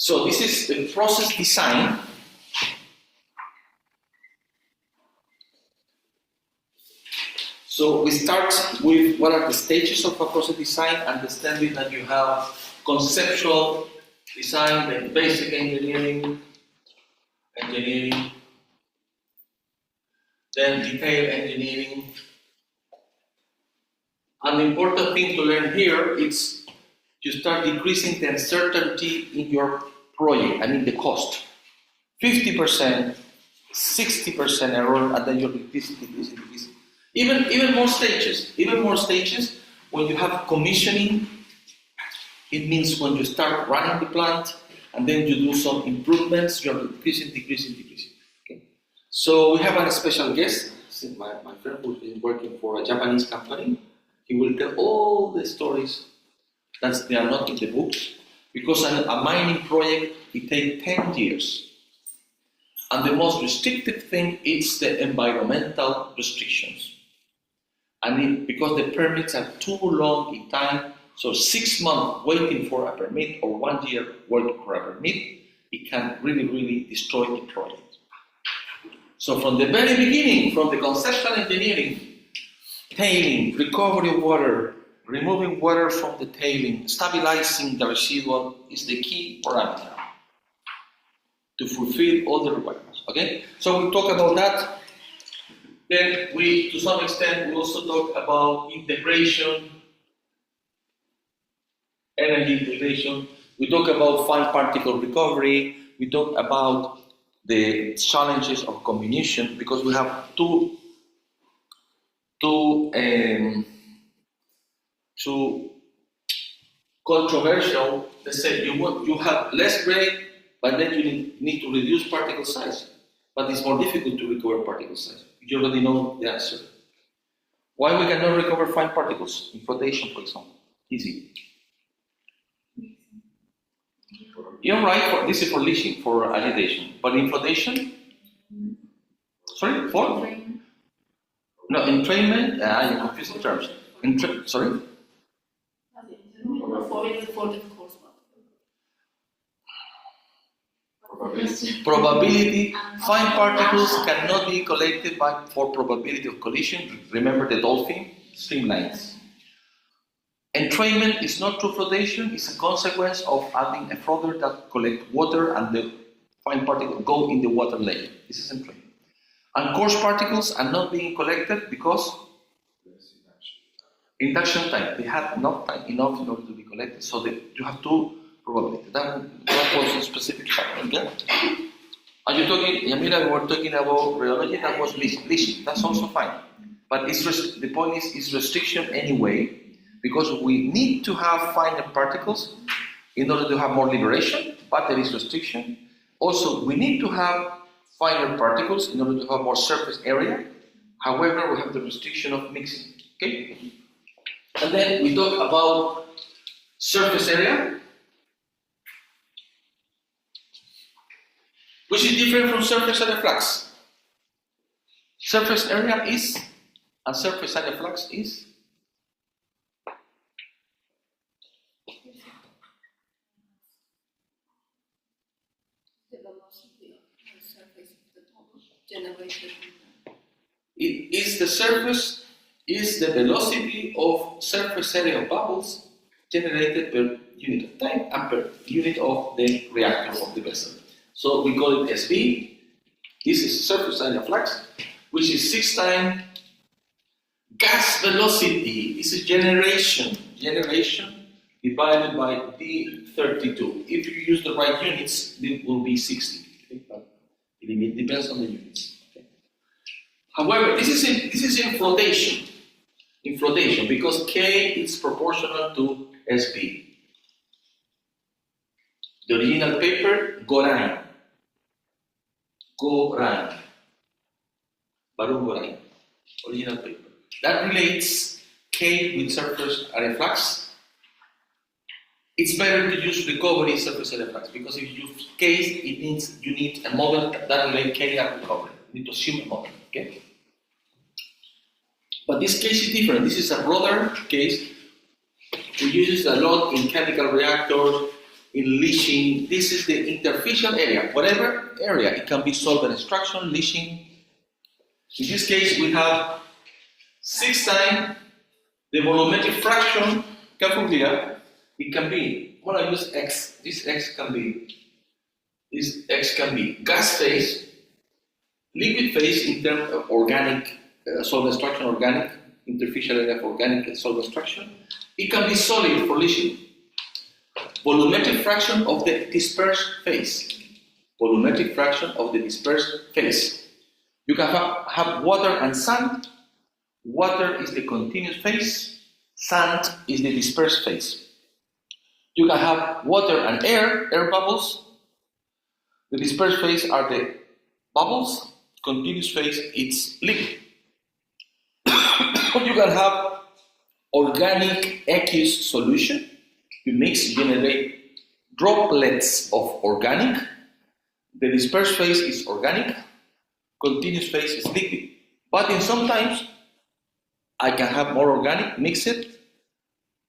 So this is the process design. So we start with what are the stages of a process design, understanding that you have conceptual design, then basic engineering, then detailed engineering. And the important thing to learn here is you start decreasing the uncertainty in your project, the cost. 50%, 60% error, and then you're decreasing. Even more stages, when you have commissioning, it means when you start running the plant, and then you do some improvements, you're decreasing. Okay? So we have a special guest, my friend who's been working for a Japanese company. He will tell all the stories that they are not in the books, because a mining project, it takes 10 years. And the most restrictive thing is the environmental restrictions. Because the permits are too long in time, so 6 months waiting for a permit or 1 year waiting for a permit, it can really destroy the project. So from the very beginning, from the conceptual engineering, tailing, recovery of water, removing water from the tailing, stabilizing the residual is the key parameter to fulfill all the requirements. Okay? So we talk about that. Then we, to some extent, we also talk about integration, energy integration. We talk about fine particle recovery. We talk about the challenges of comminution, because we have two controversial. Let's say you have less grade, but then you need to reduce particle size. But it's more difficult to recover particle size. You already know the answer. Why we cannot recover fine particles in flotation, for example? Easy. You're right. This is for leaching, for agitation. But in flotation, sorry, for? No, entrainment. I'm confusing terms. Sorry. Probability. Fine particles cannot be collected for probability of collision. Remember the dolphin streamlines. Entrainment is not true flotation. It's a consequence of adding a frother that collects water and the fine particles go in the water layer. This is entrainment. And coarse particles are not being collected because induction time. They have enough time in order to be collected. So you have two probabilities. That was a specific factor. Okay? Are you talking, Yamila, we were talking about rheology, that was leaching. That's also fine. But the point is, it's restriction anyway, because we need to have finer particles in order to have more liberation, but there is restriction. Also, we need to have finer particles in order to have more surface area. However, we have the restriction of mixing. Okay? And then we talk about surface area, which is different from surface area flux. Surface area is, and surface area flux is, it is the surface, is the velocity of surface area of bubbles generated per unit of time and per unit of the reactor of the vessel. So we call it SV. This is surface area flux, which is 6 times gas velocity. This is generation divided by D32. If you use the right units, it will be 60. Okay? But it depends on the units. Okay? However, this is in flotation. In flotation, because K is proportional to SV. The original paper, Goran. Baron Goran. Original paper. That relates K with surface area flux. It's better to use recovery surface area flux, because if you use K, it means you need a model that relates K and recovery. You need to assume a model. Okay? But this case is different. This is a broader case. We use it a lot in chemical reactors, in leaching. This is the interfacial area, whatever area. It can be solvent extraction, leaching. In this case, we have 6 times the volumetric fraction. Careful here. It can be, when I use X, this X can be gas phase, liquid phase in terms of organic solvent extraction, organic, interfacial area of organic solvent extraction. It can be solid for leaching. Volumetric fraction of the dispersed phase. Volumetric fraction of the dispersed phase. You can have water and sand. Water is the continuous phase. Sand is the dispersed phase. You can have water and air bubbles. The dispersed phase are the bubbles. Continuous phase, it's liquid. You can have organic aqueous solution. You mix, generate droplets of organic. The dispersed phase is organic. Continuous phase is liquid. But in sometimes, I can have more organic, mix it,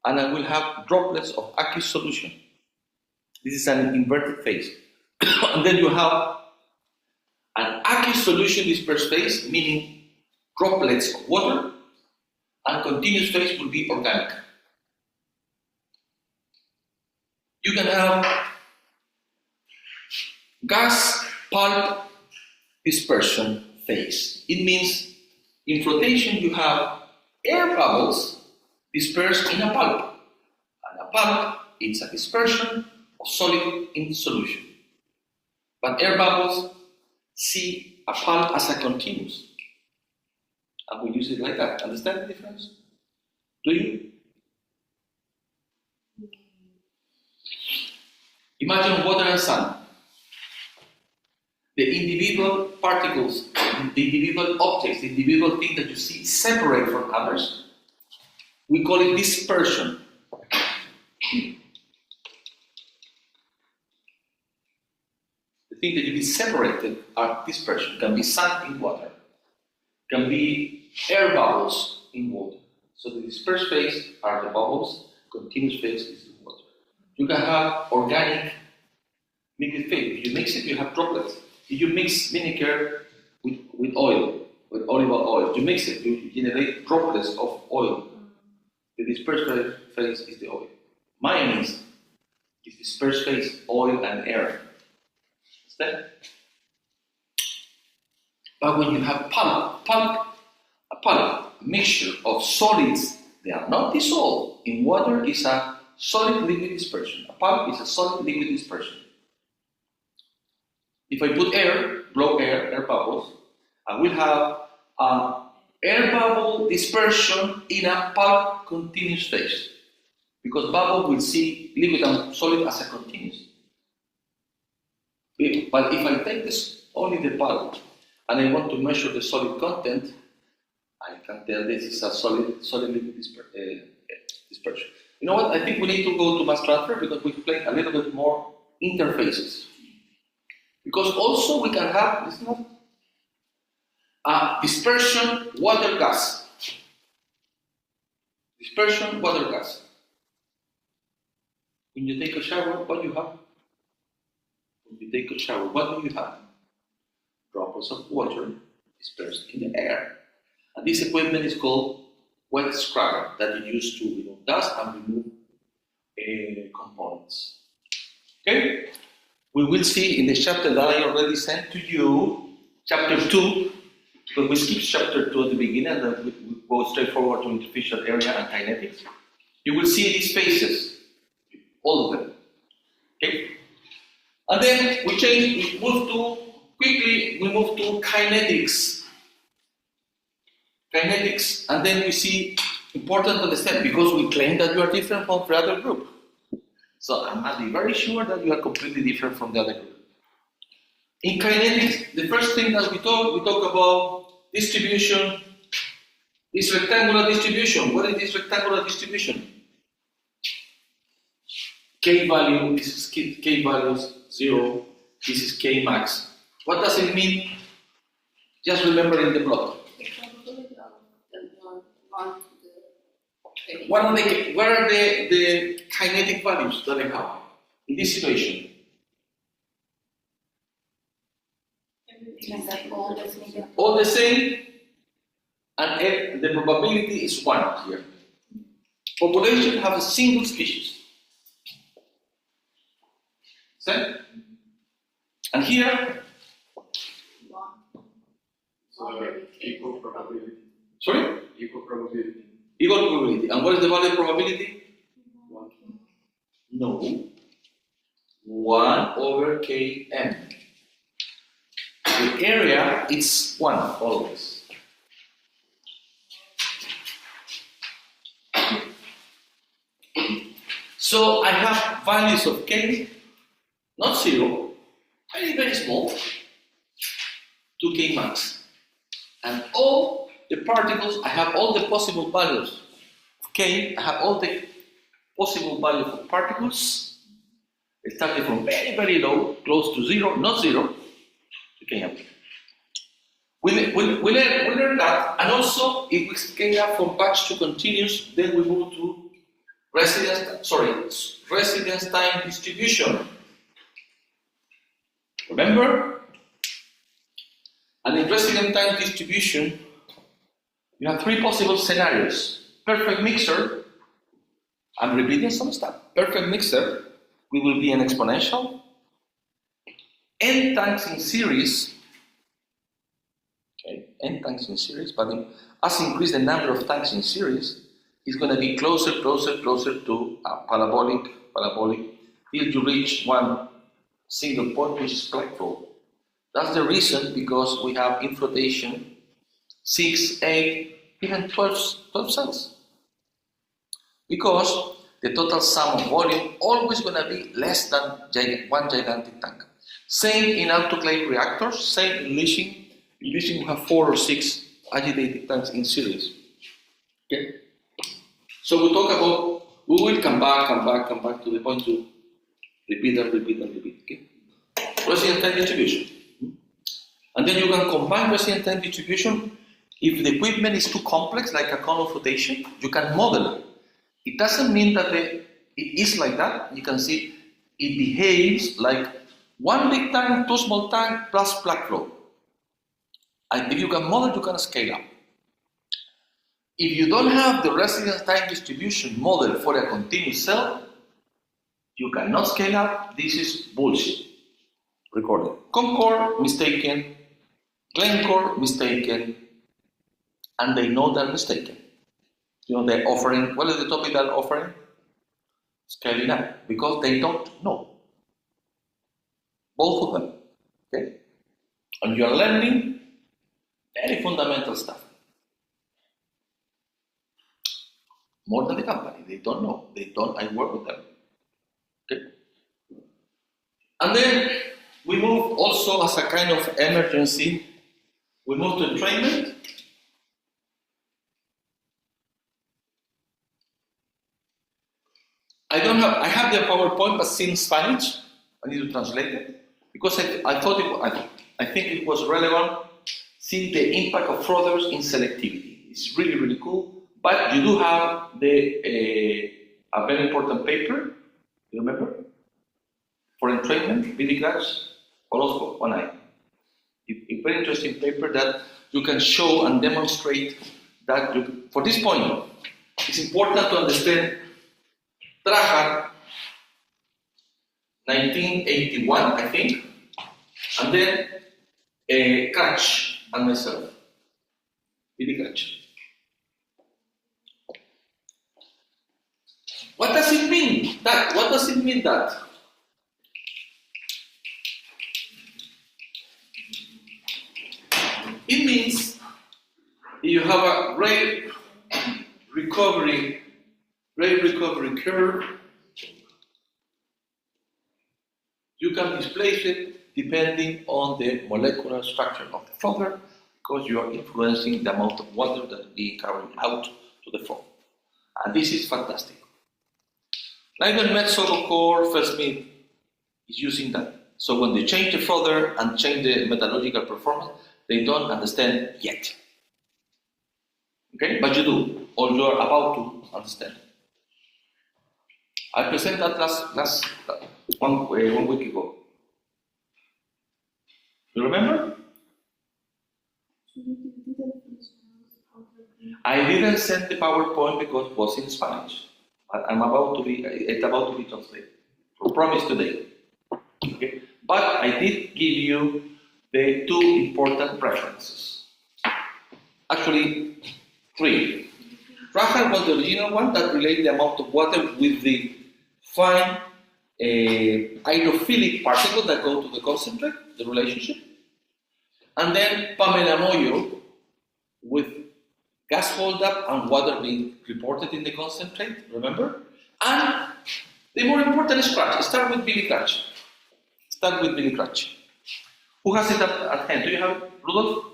and I will have droplets of aqueous solution. This is an inverted phase. And then you have an aqueous solution dispersed phase, meaning droplets of water, and continuous phase will be organic. You can have gas pulp dispersion phase. It means in flotation you have air bubbles dispersed in a pulp. And a pulp is a dispersion of solid in solution. But air bubbles see a pulp as a continuous. And we use it like that. Understand the difference? Do you? Imagine water and sun. The individual particles, the individual objects, the individual things that you see separate from others, we call it dispersion. The things that you see separated are dispersion. Can be sand in water, can be air bubbles in water. So the dispersed phase are the bubbles, continuous phase is the water. You can have organic liquid phase. If you mix it, you have droplets. If you mix vinegar with oil, with olive oil, you mix it, you generate droplets of oil. The dispersed phase is the oil. Mayonnaise is dispersed phase, oil and air. Understand? But when you have a pulp mixture of solids, they are not dissolved. In water is a solid liquid dispersion. A pulp is a solid liquid dispersion. If I put air, blow air bubbles, I will have an air bubble dispersion in a pulp continuous phase. Because bubble will see liquid and solid as a continuous. But if I take this only the pulp and I want to measure the solid content, I can tell this is a solid liquid dispersion. You know what? I think we need to go to mass transfer because we play a little bit more interfaces. Because also we can have, it's not dispersion water gas. Dispersion water gas. When you take a shower, what do you have? When you take a shower, what do you have? Droplets of water dispersed in the air. And this equipment is called wet scrubber that you use to remove dust and remove components. Okay? We will see in the chapter that I already sent to you, chapter 2, because we skipped chapter 2 at the beginning and then we go straight forward to interfacial area and kinetics. You will see these phases, all of them. Okay? And then we move to kinetics. Kinetics, and then we see, important to understand, because we claim that you are different from the other group. So I must be very sure that you are completely different from the other group. In kinetics, the first thing that we talk about distribution, this rectangular distribution. What is this rectangular distribution? K value, this is K values 0, this is K max. What does it mean? Just remember in the plot. Where are the kinetic values that I have? in this situation? All the same, and the probability is 1 here. Population have a single species. See? And here, so equal probability. Sorry? Equal probability. Equal probability. And what is the value of probability? 1. No. 1 over km. The area is 1 always. So I have values of k, not 0, very, very small, 2k max. And all the particles, I have all the possible values of k, I have all the possible values of particles, starting from very, very low, close to 0, not 0, to km. We learn that, and also if we scale up from batch to continuous, then we move to residence time distribution. Remember? And in residence time distribution, you have 3 possible scenarios. Perfect mixer, I'm repeating some stuff. Perfect mixer, we will be an exponential. N tanks in series, okay, N tanks in series, but as increase the number of tanks in series, it's going to be closer to parabolic, till you reach one single point, which is black hole. That's the reason, because we have in flotation 6, 8, even 12 cells. Because the total sum of volume always going to be less than one gigantic tank. Same in autoclave reactors, same in leaching. In leaching we have 4 or 6 agitated tanks in series. Okay? So we talk about, we will come back to the point to repeat. Okay? Resident time distribution. And then you can combine resident time distribution. If the equipment is too complex, like a cone of flotation, you can model it. It doesn't mean that it is like that. You can see it behaves like one big tank, 2 small tank, plus plug flow. And if you can model, you can scale up. If you don't have the residence time distribution model for a continuous cell, you cannot scale up. This is bullshit. Recorded. Concord, mistaken. Glencore, mistaken. And they know they're mistaken. You know, they're offering, what is the topic they're offering? Scaling up. Because they don't know. Both of them. Okay? And you are learning very fundamental stuff. More than the company. They don't know. I work with them. Okay? And then we move also as a kind of emergency. We move to entrainment. I have the PowerPoint, but still in Spanish. I need to translate it because I think it was relevant. See the impact of Frothers in selectivity. It's really, really cool. But you do have a very important paper. You remember? For entrainment, Billy Gratz, Orozco, 1I. A very interesting paper that you can show and demonstrate that for this point, it's important to understand Trajan, 1981, I think, and then Kratz and myself, Billy Kratz. What does it mean? What does it mean that? It means you have a rate recovery curve. You can displace it depending on the molecular structure of the frother, because you are influencing the amount of water that is being carried out to the frother. And this is fantastic. Neither Metso or Felsmith is using that. So when they change the frother and change the metallurgical performance, they don't understand yet. Okay? But you do, or you are about to understand. I presented that 1 week ago. You remember? I didn't send the PowerPoint because it was in Spanish. But it's about to be translated. I promise today. Okay? But I did give you the 2 important references. Actually, 3. Rafael was the original one that related the amount of water with the fine hydrophilic particles that go to the concentrate, the relationship. And then Pamela Moyo with gas holdup and water being reported in the concentrate, remember? And the more important is Crutch. Start with Billy Crutch. Who has it at hand? Do you have it, Rudolf?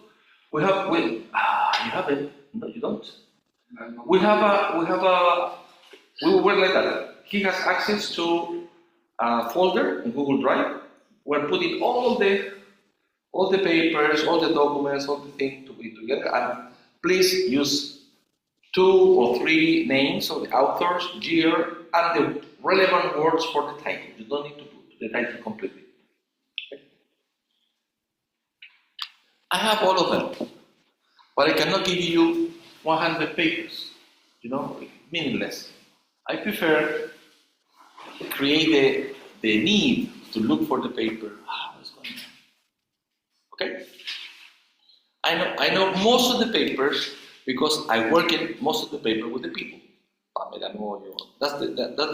You have it. No, you don't. We will work like that. He has access to a folder in Google Drive. We're putting all the papers, all the documents, all the things to be together. And please use 2 or 3 names of the authors, year, and the relevant words for the title. You don't need to put the title completely. Okay. I have all of them, but I cannot give you 100 papers. Meaningless. I prefer to create the need to look for the paper. What's going on? Okay? I know most of the papers because I work in most of the paper with the people. That's the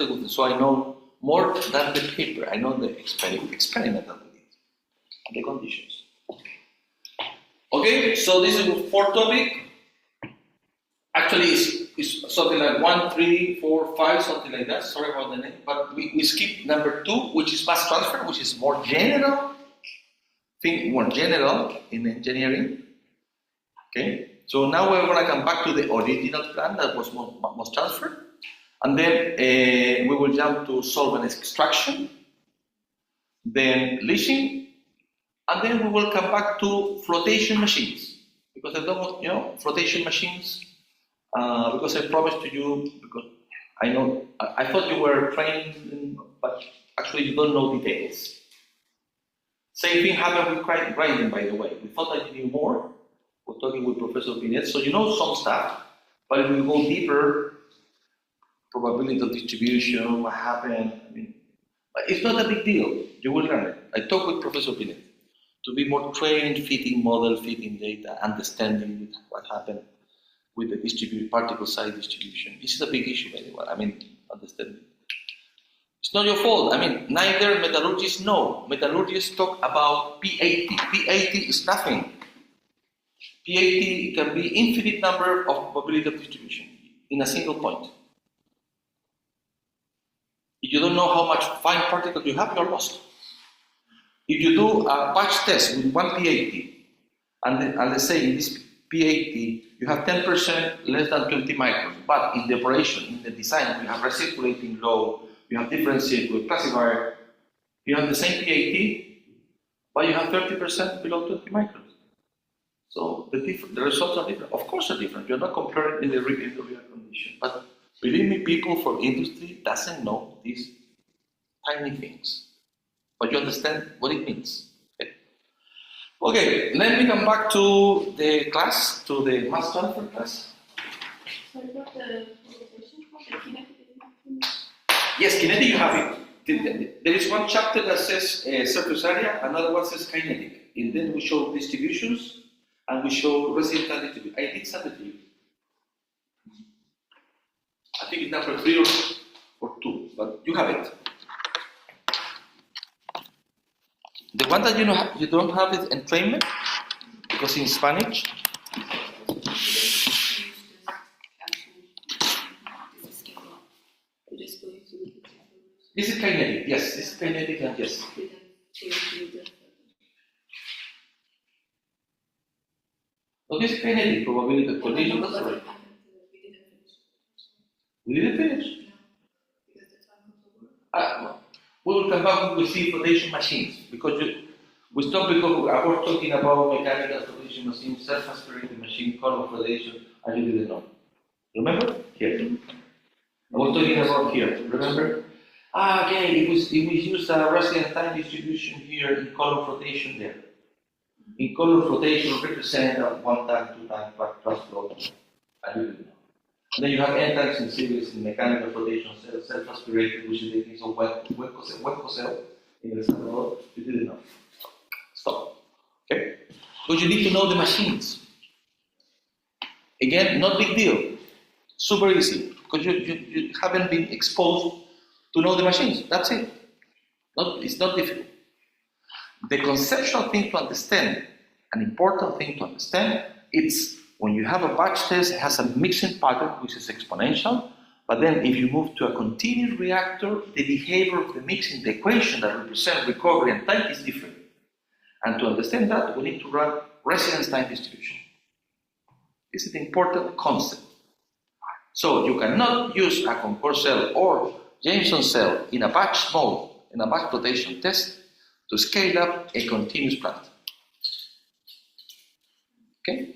good thing. So I know more than the paper. I know the experiment that we did and the conditions. Okay, so this is the 4th topic. Actually, it's something like 1, 3, 4, 5, something like that. Sorry about the name, but we skip number 2, which is mass transfer, which is more general. Think more general in engineering. Okay, so now we're going to come back to the original plan that was mass transfer, and then we will jump to solvent extraction, then leaching, and then we will come back to flotation machines because I don't want, flotation machines. Because I promised to you, because I know, I thought you were trained, but actually you don't know details. Same thing happened with grinding, by the way. We thought that you knew more. We're talking with Professor Pinet, so you know some stuff, but if we go deeper, probability of distribution, what happened, but it's not a big deal. You will learn it. I talked with Professor Pinet to be more trained, fitting model, fitting data, understanding what happened with the particle size distribution. This is a big issue, by the way. Understand. It's not your fault. Neither metallurgists know. Metallurgists talk about P80. P80 is nothing. P80 can be infinite number of probability of distribution in a single point. If you don't know how much fine particles you have, you're lost. If you do a patch test with one P80, and let's say in this P80, you have 10% less than 20 microns, but in the operation, in the design, you have recirculating low, you have different circuit classifier, you have the same P80, but you have 30% below 20 microns. So the results are different. Of course, they're different. You're not comparing in the real condition. But believe me, people from industry doesn't know these tiny things. But you understand what it means. Okay, let me come back to the class, to the mass transfer class. Sorry about the presentation, the kinetic. Yes, kinetic, you have it. There is one chapter that says surface area, another one says kinetic. And then we show distributions, and we show residual distribution. I did send it to you. I think it's number 3 or 2, but you have it. The one that you don't have is entrainment, because in Spanish. This is kinetic, yes. This is kinetic, and yes. So this is kinetic probability of collision. That's right. We didn't finish. We will come back when we see flotation machines, because we stopped because I was talking about mechanical flotation machines, self-aspirating machine, column flotation, and you didn't know. Remember? Here. I was talking about here, remember? Again, we use a resident time distribution here in column flotation there. In column flotation represent 1 time, 2 time, plus flow. I didn't know. And then you have N times in series in mechanical flotation cell, self-aspirated, which is the case of Hueco cell in El Salvador. You didn't know. Stop. Okay? But you need to know the machines. Again, not big deal. Super easy. Because you haven't been exposed to know the machines. That's it. It's not difficult. The conceptual thing to understand, an important thing to understand, it's when you have a batch test, it has a mixing pattern which is exponential, but then if you move to a continuous reactor, the behavior of the mixing, the equation that represents recovery and time is different. And to understand that, we need to run residence time distribution. This is the important concept. So you cannot use a Concord cell or Jameson cell in a batch mode, in a batch flotation test, to scale up a continuous plant. Okay?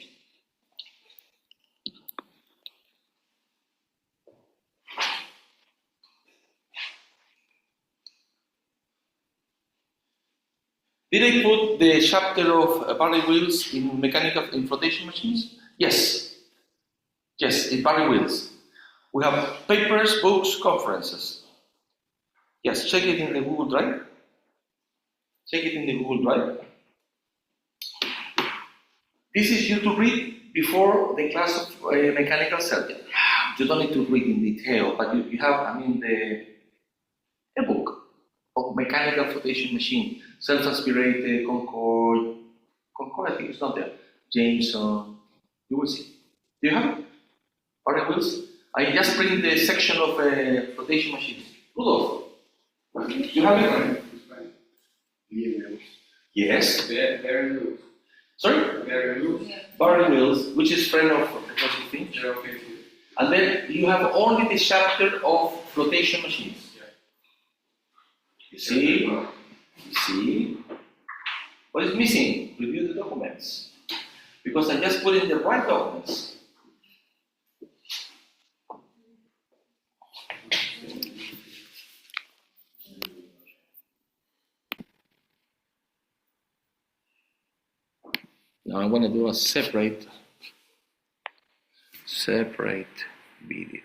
Did I put the chapter of Barry wheels in mechanical flotation machines? Yes. Yes, in Barry wheels. We have papers, books, conferences. Yes, check it in the Google Drive. Check it in the Google Drive. This is you to read before the class of mechanical cell. You don't need to read in detail, but you have, a book of mechanical flotation machine, self-aspirated, Concord, I think it's not there, Jameson, you will see. Do you have it? Barry wheels? I just bring the section of flotation machines. Rudolph, you have it? Yes. Very loose. Sorry? Very loose. Barry Mills, which is friend of Professor Finch. Yeah, okay. And then you have only the chapter of flotation machines. You see? You see? What is missing? Review the documents. Because I just put in the right documents. Now I'm going to do a separate video.